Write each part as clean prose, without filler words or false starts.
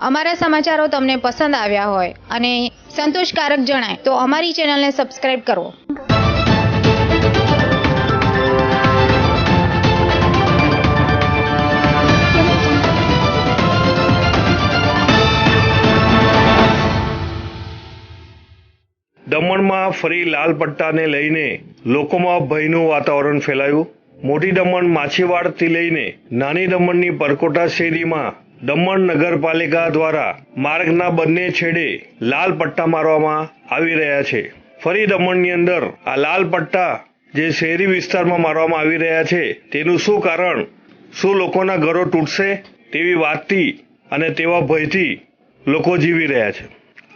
અમારા સમાચારો તમને પસંદ આવ્યા હોય અને સંતોષકારક જણાય તો અમારી ચેનલને સબસ્ક્રાઇબ કરો. દમણમાં ફરી લાલ પટ્ટાને લઈને લોકોમાં ભયનું વાતાવરણ ફેલાયું. મોટી દમણ માછીવાડથી લઈને નાની દમણની પરકોટા શેરીમાં દમણ નગરપાલિકા દ્વારા માર્ગના બંને છેડે લાલ પટ્ટા મારવામાં આવી રહ્યા છે. ફરી દમણની અંદર આ લાલ પટ્ટા જે શહેરી વિસ્તારમાં મારવામાં આવી રહ્યા છે તેનું શું કારણ, શું લોકોના ઘરો તૂટશે તેવી વાતથી અને તેવા ભયથી લોકો જીવી રહ્યા છે.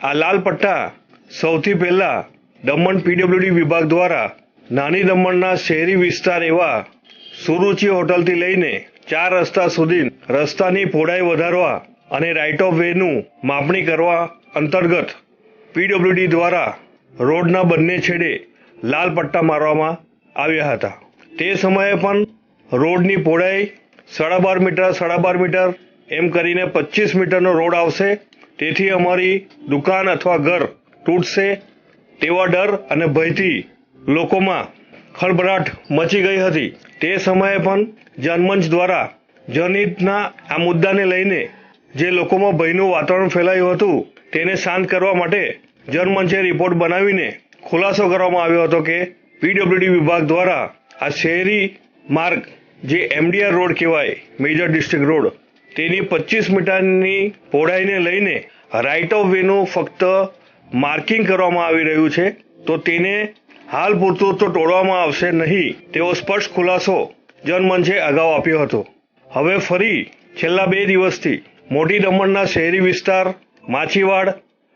આ લાલ પટ્ટા સૌથી પહેલા દમણ પીડબ્લ્યુડી વિભાગ દ્વારા નાની દમણના શહેરી વિસ્તાર એવા સુરુચિ હોટલથી લઈને 4 રસ્તા સુધી રસ્તાની પહોળાઈ વધારવા અને રાઇટ ઓફ વેનું માપણી કરવા અંતર્ગત પીડબ્લ્યુડી દ્વારા રોડના બંને છેડે લાલ પટ્ટા મારવામાં આવ્યા હતા. તે સમયે પણ રોડની પહોળાઈ 12.5 મીટર એમ કરીને 25 મીટરનો રોડ આવશે. તેથી અમારી દુકાન અથવા ઘર તૂટશે તેવા ડર અને ભયથી લોકોમાં ખળભળાટ મચી ગઈ હતી. તે સમયે પણ જનમંચ દ્વારા જનહિતના આ મુદ્દાને લઈને જે લોકોમાં ભયનું વાતાવરણ ફેલાયું હતું તેને શાંત કરવા માટે જનમંચે રિપોર્ટ બનાવીને ખુલાસો કરવામાં આવ્યો હતો કે પીડબ્લ્યુડી વિભાગ દ્વારા આ શહેરી માર્ગ જે એમડીઆર રોડ કહેવાય, મેજર ડિસ્ટ્રિક્ટ રોડ, તેની 25 મીટરની પહોળાઈને લઈને રાઇટ ઓફ વેનું ફક્ત માર્કિંગ કરવામાં આવી રહ્યું છે, તો તેને હાલ પૂરતું તો તોડવામાં આવશે નહીં તેવો સ્પષ્ટ ખુલાસો જનમંચે અગાઉ આપ્યો હતો. હવે ફરી છેલ્લા 2 દિવસથી મોટી દમણના શહેરી વિસ્તાર, માછીવાડ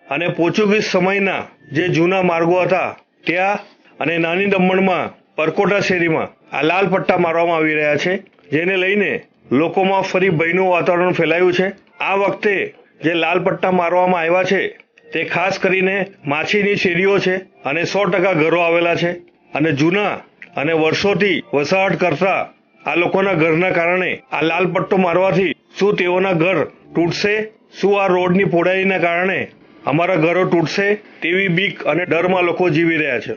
અને પોર્ચુગીઝ સમયના જે જૂના માર્ગો હતા ત્યાં અને નાની દમણમાં પરકોટા શેરીમાં આ લાલ પટ્ટા મારવામાં આવી રહ્યા છે, જેને લઈને લોકોમાં ફરી ભયનું વાતાવરણ ફેલાયું છે. આ વખતે જે લાલ પટ્ટા મારવામાં આવ્યા છે તે ખાસ કરીને માછીની શેરીઓ છે અને 100% ઘરો આવેલા છે અને જૂના અને વર્ષોથી વસાહત કરતા આ લોકોના ઘરના કારણે આ લાલ પટ્ટો મારવાથી શું તેઓના ઘર તૂટશે, શું આ રોડની પહોળાઈના કારણે અમારા ઘરો તૂટશે તેવી બીક અને ડરમાં લોકો જીવી રહ્યા છે.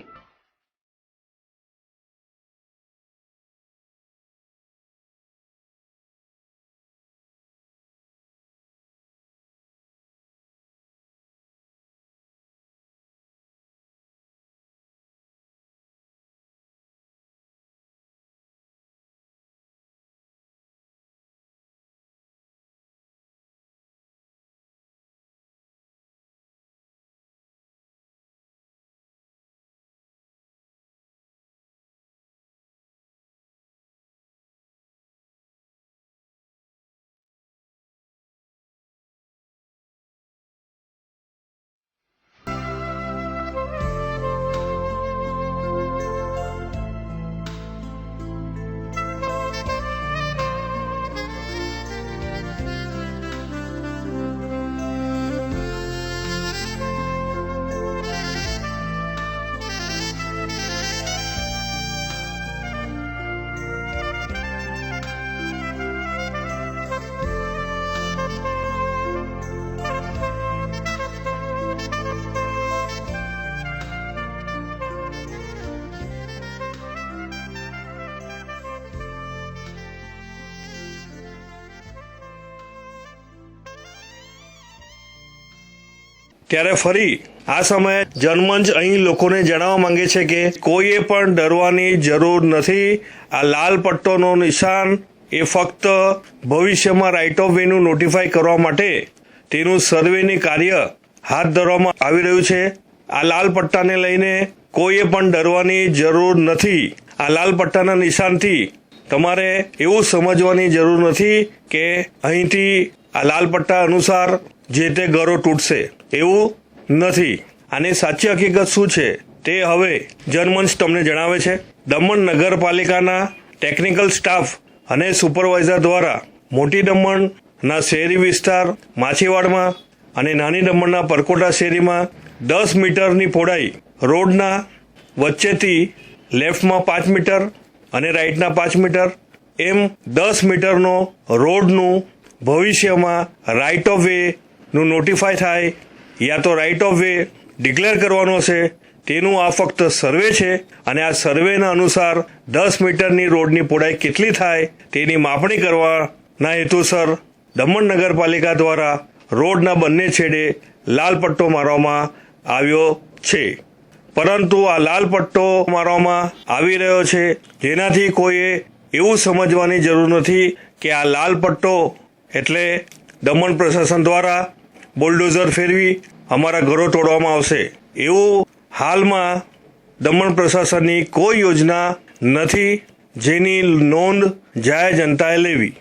ત્યારે ફરી આ સમયે જનમંચ અહીં લોકોને જણાવવા માંગે છે કે કોઈએ પણ ડરવાની જરૂર નથી. આ લાલ પટ્ટોનું નિશાન એ ફક્ત ભવિષ્યમાં રાઇટ ઓફ વેનું નોટિફાઈ કરવા માટે તેનું સર્વેની કાર્ય હાથ ધરવામાં આવી રહ્યું છે. આ લાલ પટ્ટાને લઈને કોઈએ પણ ડરવાની જરૂર નથી. આ લાલ પટ્ટાના નિશાનથી તમારે એવું સમજવાની જરૂર નથી કે અહીંથી આ લાલ પટ્ટા અનુસાર જે તે ઘરો તૂટશે, એવું નથી. આની સાચી હકીકત શું છે તે હવે જનમંચ તમને જણાવે છે. દમણ નગરપાલિકાના ટેકનિકલ સ્ટાફ અને સુપરવાઇઝર દ્વારા મોટી દમણના શહેરી વિસ્તાર માછીવાડમાં અને નાની દમણના પરકોટા શેરીમાં 10 મીટરની પહોળાઈ રોડના વચ્ચેથી લેફ્ટમાં 5 મીટર અને રાઈટના 5 મીટર એમ 10 મીટરનો રોડનું ભવિષ્યમાં રાઇટ ઓફ વે નું નોટિફાય થાય યા તો રાઇટ ઓફ વે ડિક્લેર કરવાનો છે તેનું આ ફક્ત સર્વે છે અને આ સર્વેના અનુસાર 10 મીટરની રોડની પહોળાઈ કેટલી થાય તેની માપણી કરવાના હેતુસર દમણ નગરપાલિકા દ્વારા રોડના બંને છેડે લાલ પટ્ટો મારવામાં આવ્યો છે. પરંતુ આ લાલ પટ્ટો મારવામાં આવી રહ્યો છે જેનાથી કોઈએ એવું સમજવાની જરૂર નથી કે આ લાલ પટ્ટો એટલે દમણ પ્રશાસન દ્વારા બુલડોઝર ફેરવી અમારા ઘરો તોડવામાં આવશે. એવું હાલમાં દમણ પ્રશાસનની કોઈ યોજના નથી જેની નોંધ જાહેર જનતાએ લેવી.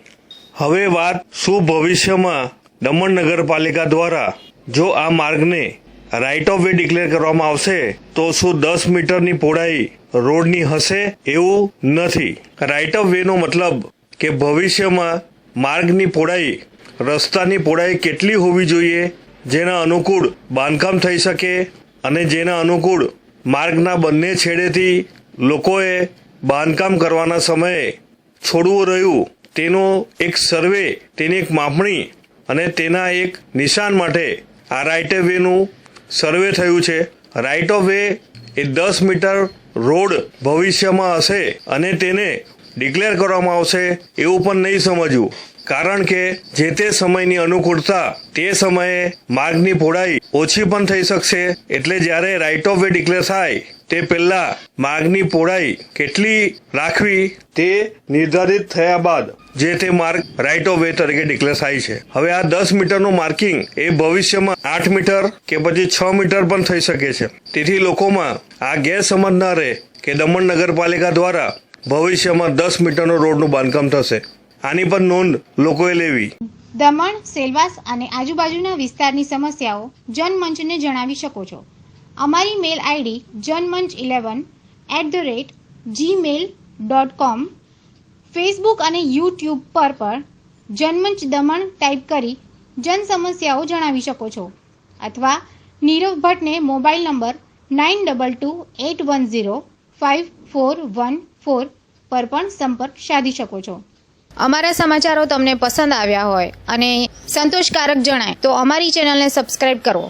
હવે વાત શું ભવિષ્યમાં દમણ નગરપાલિકા દ્વારા જો આ માર્ગને રાઇટ ઓફ વે ડિક્લેર કરવામાં આવશે તો શું 10 મીટરની પહોળાઈ રોડની હશે? એવું નથી. રાઇટ ઓફ વેનો મતલબ કે ભવિષ્યમાં માર્ગની પહોળાઈ રસ્તાની પહોળાઈ કેટલી હોવી જોઈએ જેના અનુકૂળ બાંધકામ થઈ શકે અને જેના અનુકૂળ માર્ગના બંને છેડેથી લોકોએ બાંધકામ કરવાના સમયે છોડવું રહ્યું તેનો એક સર્વે, તેની એક માપણી અને તેના એક નિશાન માટે આ રાઇટ ઓફ વેનું સર્વે થયું છે. રાઇટ ઓફ વે એ 10 મીટર રોડ ભવિષ્યમાં હશે અને તેને ડિક્લેર કરવામાં આવશે એવું પણ નહીં સમજવું, કારણ કે જે તે સમયની અનુકૂળતા તે સમયે માર્ગની પહોળાઈ ઓછી પણ થઈ શકશે. એટલે જ્યારે રાઇટ ઓફ વે ડિક્લેર થાય તે પહેલા માર્ગની પહોળાઈ કેટલી રાખવી તે નિર્ધારિત થયા બાદ જે તે માર્ગ રાઇટ ઓફ વે તરીકે ડિક્લેર થાય છે. હવે આ 10 મીટરનું માર્કિંગ એ ભવિષ્યમાં 8 મીટર કે પછી 6 મીટર પણ થઈ શકે છે. તેથી લોકોમાં આ ગેરસમજ ન રહે કે દમણ નગરપાલિકા દ્વારા ભવિષ્યમાં 10 મીટરનો રોડનું બાંધકામ થશે. આની પણ નોંધ લોકોએ લેવી. દમણ, સેલવાસ અને આજુબાજુના વિસ્તારની સમસ્યાઓ જનમંચને જણાવી શકો છો. અમારી મેલ આઈડી janmanch11@gmail.com, ફેસબુક અને યુટ્યુબ પર જનમંચ દમણ ટાઈપ કરી જન સમસ્યાઓ જણાવી શકો છો અથવા નીરવ ભટ્ટને મોબાઈલ નંબર 9228105414 પર પણ સંપર્ક સાધી શકો છો. અમારા સમાચારો તમને પસંદ આવ્યા હોય અને સંતોષકારક જણાય તો અમારી ચેનલને સબસ્ક્રાઇબ કરો.